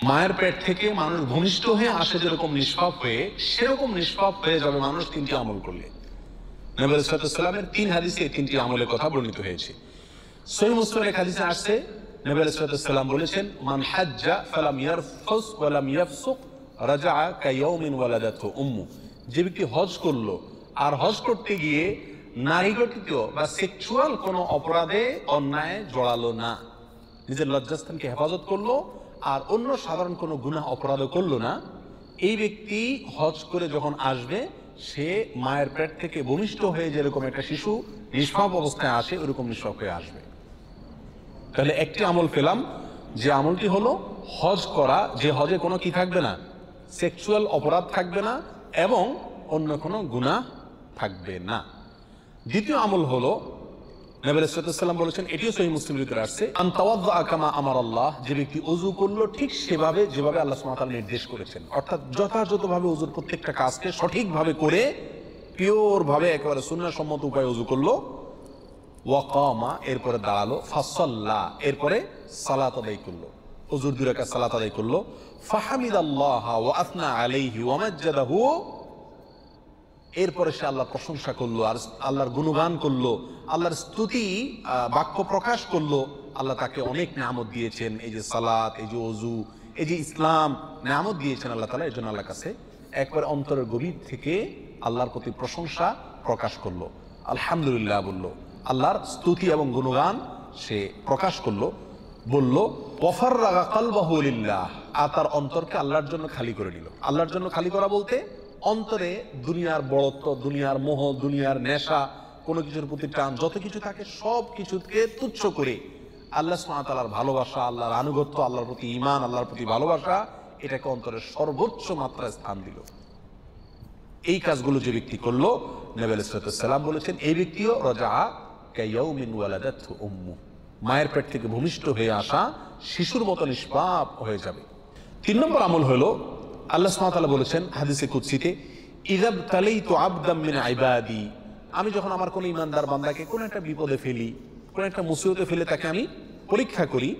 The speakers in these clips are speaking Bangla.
মায়ের পেট থেকে মানুষ ভূমিষ্ঠ হয়ে আসে যেরকম নিষ্পাপ হয়ে, সেরকম নিষ্পাপ হয়ে যাবে মানুষ তিনটি আমল করলে। নবী সাল্লাল্লাহু আলাইহি ওয়াসাল্লামের 3 হাদিসে এই তিনটি আমলের কথা বর্ণিত হয়েছে। সহিহ মুসলিমের এক হাদিসে আসছে, নবী সাল্লাল্লাহু আলাইহি ওয়াসাল্লাম বলেছেন, মান হাজ্জা ফালাম ইয়ারফুস ওয়া লাম ইয়াফসুক রাজাআ কায়াউমিন ওয়ালাদাতহু উম্মু। যে ব্যক্তি হজ করলো আর হজ করতে গিয়ে নারীঘটিত বা সেক্সুয়াল কোনো অপরাধে অন্যায় জড়ালো না, নিজের লজ্জাস্থানকে হেফাজত করলো আর অন্য সাধারণ কোনো গুনাহ অপরাধ করলো না, এই ব্যক্তি হজ করে যখন আসবে সে মায়ের পেট থেকে ভূমিষ্ঠ হয়ে যেরকম একটা শিশু নিষ্পাপ অবস্থায় আসে ওরকম নিষ্পাপ হয়ে আসবে। তাহলে একটি আমল পেলাম, যে আমলটি হলো হজ করা, যে হজে কোনো কি থাকবে না, সেক্সুয়াল অপরাধ থাকবে না এবং অন্য কোনো গুনাহ থাকবে না। দ্বিতীয় আমল হলো, নবী সাল্লাল্লাহু আলাইহি ওয়াসাল্লাম বলেছেন, এটিও সহিহ মুসলিমের ভিতরে আসছে, আন তাওয়াদ্দা কামা আমারাল্লাহ, যে ব্যক্তি ওযু করলো ঠিক সেভাবে যেভাবে আল্লাহ সুবহানাহু ওয়া তাআলা নির্দেশ করেছেন, অর্থাৎ যথাযথভাবে ওযুর প্রত্যেকটা কাজকে সঠিকভাবে করে পিওর ভাবে একেবারে সুন্নাহ সম্মত উপায়ে ওযু করলো, ওয়া কামা এরপরে দাঁড়ালো, ফাসাল্লা এরপরে সালাত আদায় করলো, ওযুর 2 রাকাত সালাত আদায় করলো, ফাহামিদাল্লাহ ওয়া আথনা আলাইহি ওয়া মাজ্জাদাহু, এরপরে সে আল্লাহর প্রশংসা করলো আর আল্লাহর গুণগান করলো, আল্লাহর স্তুতি বাক্য প্রকাশ করলো। আল্লাহ তাকে অনেক নিয়ামত দিয়েছেন, এই যে সালাত, এই যে ওযু, এই যে ইসলাম, নিয়ামত দিয়েছেন আল্লাহ তাআলা। এই জন্য আল্লাহর কাছে একবার অন্তরের গভীর থেকে আল্লাহর প্রতি প্রশংসা প্রকাশ করলো, আলহামদুলিল্লাহ বললো, আল্লাহর স্তুতি এবং গুণগান সে প্রকাশ করলো, বলল ওয়াফাররাগা কলবাহু লিল্লাহ, আর তার অন্তরকে আল্লাহর জন্য খালি করে নিল। আল্লাহর জন্য খালি করা বলতে অন্তরে দুনিয়ার বড়ত্ব, দুনিয়ার মোহ, দুনিয়ার নেশা, কোনো কিছুর প্রতি টান, যত কিছু থাকে সব কিছুকে তুচ্ছ করে আল্লাহ সুবহানাহু ওয়া তাআলার ভালোবাসা, আল্লাহর আনুগত্য, আল্লাহর প্রতি ঈমান, আল্লাহর প্রতি ভালোবাসা, এটাকে অন্তরের সর্বোচ্চ মাত্রায় স্থান দিল। এই কাজগুলো যে ব্যক্তি করলো, নবী সাল্লাল্লাহু আলাইহি ওয়াসাল্লাম বলেছেন, এই ব্যক্তিও রাজাআ কায়াউমিন ওয়ালাদাতহু উম্মু, মায়ের পেট থেকে ভূমিষ্ঠ হয়ে আসা শিশুর মতো নিষ্পাপ হয়ে যাবে। 3 নম্বর আমল হলো, আল্লাহ সুবহানাহু ওয়া তাআলা বলেছেন হাদিসে কুদসিতে, ইযাবতালাইতু আবদাম মিন ইবাদি, আমি যখন আমার কোন ঈমানদার বান্দাকে কোন একটা বিপদে ফেলি, কোন একটা মুসিবতে ফেলে তাকে আমি পরীক্ষা করি,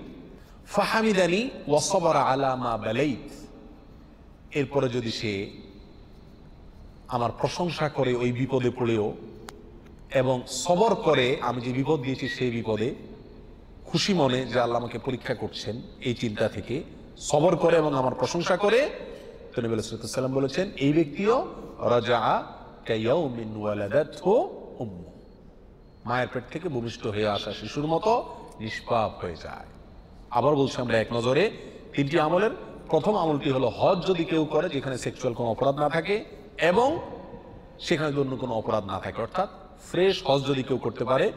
ফাহামিদানি ওয়া সাবারা আলা মা বালাইত, এরপরে যদি সে আমার প্রশংসা করে ওই বিপদে পড়েও এবং সবর করে, আমি যে বিপদ দিয়েছি সেই বিপদে খুশি মনে যে আল্লাহ আমাকে পরীক্ষা করছেন, এই চিন্তা থেকে সবর করে এবং আমার প্রশংসা করে, তো নবী সাল্লাল্লাহু আলাইহি ওয়াসাল্লাম বলেছেন, এই ব্যক্তিও রাজাআ কায়াউমিন ওয়ালাদাতহু উম্মু, মায়ের পেট থেকে ভূমিষ্ঠ হয়ে আসা শিশুর মতো নিষ্পাপ হয়ে যায়। আবার বলছি আমরা এক নজরে 3টি আমলের প্রথম আমলটি হলো হজ যদি কেউ করে যেখানে সেক্সুয়াল কোনো অপরাধ না থাকে এবং সেখানে অন্য কোনো অপরাধ না থাকে, অর্থাৎ ফ্রেশ হজ যদি কেউ করতে পারে।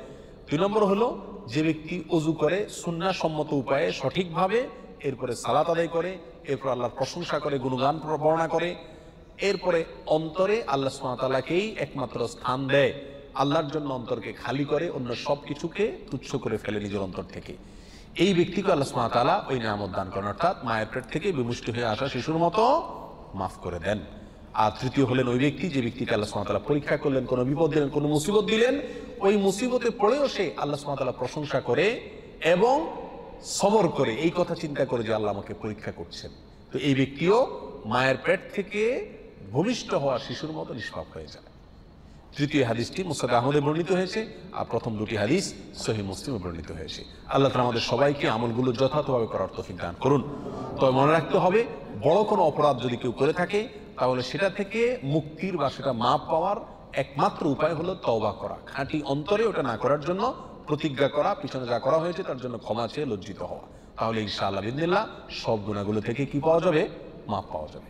2 নম্বর হলো যে ব্যক্তি ওযু করে সুন্নাহ সম্মত উপায়ে সঠিকভাবে, এরপরে সালাত আদায় করে, এরপর আল্লাহর প্রশংসা করে, গুণগান বর্ণনা করে, এরপরে অন্তরে আল্লাহ সুবহানাহু ওয়া তাআলাকেই একমাত্র স্থান দেয়, আল্লাহর জন্য অন্তরকে খালি করে, অন্য সব কিছুকে তুচ্ছ করে ফেলে নিজের অন্তর থেকে, এই ব্যক্তিকে আল্লাহ সুবহানাহু ওয়া তাআলা ওই নিয়ামত দান করেন, অর্থাৎ মায়ের পেট থেকে বিমুষ্টি হয়ে আসা শিশুর মতো মাফ করে দেন। আর তৃতীয় হলেন ওই ব্যক্তি যে ব্যক্তিকে আল্লাহ সুবহানাহু ওয়া তাআলা পরীক্ষা করলেন, কোনো বিপদ দিলেন, কোনো মুসিবত দিলেন, ওই মুসিবতে পড়েও সে আল্লাহ সুবহানাহু ওয়া তাআলা প্রশংসা করে এবং সবর করে, এই কথা চিন্তা করে যে আল্লাহ আমাকে পরীক্ষা করছেন, তো এই ব্যক্তিও মায়ের পেট থেকে ভূমিষ্ঠ হওয়া শিশুর মতো নিষ্পাপ হয়ে যায়। তৃতীয় হাদিসটি মুসনাদ আহমদে বর্ণিত হয়েছে আর প্রথম 2টি হাদিস সহিহ মুসলিমে বর্ণিত হয়েছে। আল্লাহ তাআলা আমাদের সবাইকে আমলগুলো যথাযথভাবে করার তৌফিক দান করুন। তবে মনে রাখতে হবে, বড় কোনো অপরাধ যদি কেউ করে থাকে তাহলে সেটা থেকে মুক্তির বা সেটা মাপ পাওয়ার একমাত্র উপায় হলো তওবা করা, খাঁটি অন্তরে ওটা না করার জন্য প্রতিজ্ঞা করা, পিছনে যা করা হয়েছে তার জন্য ক্ষমা চেয়ে লজ্জিত হওয়া, তাহলে ইনশাআল্লাহ বিইذনিল্লাহ সব গুনাহগুলো থেকে কি পাওয়া যাবে, মাপ পাওয়া যাবে।